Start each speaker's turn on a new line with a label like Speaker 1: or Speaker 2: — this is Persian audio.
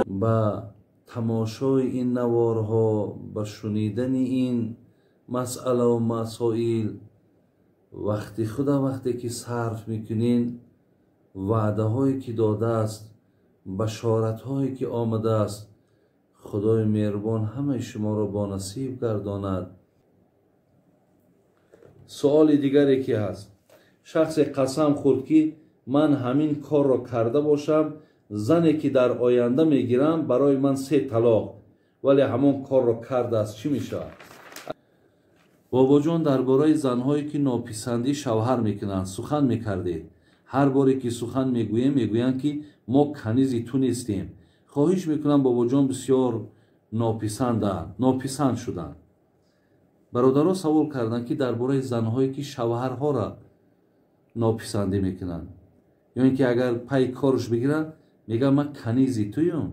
Speaker 1: با تماشای این نوارها، با شنیدن این مسئله و مسائل، وقتی که صرف میکنین، وعده هایی که داده است، بشارت هایی که آمده است، خدای مهربان همه شما را با نصیب گرداند. سوال دیگری که هست، شخص قسم خورد که من همین کار را کرده باشم، زنی که در آینده میگیرم برای من 3 طلاق، ولی همون کار را کرده است، چی میشه؟ بابا جان درباره زنهایی که ناپسندی شوهر میکنند سخن میکردید. هر باری که سخن میگویند که ما کنیزی تو نیستیم. خواهش میکنم بابا جان، بسیار ناپسند شدند. برادرها سوال کردند که درباره زنهایی که شوهرها را ناپسندی میکنند، یا اینکه اگر پای کارش بگیرن میگن من کنیزی تویم.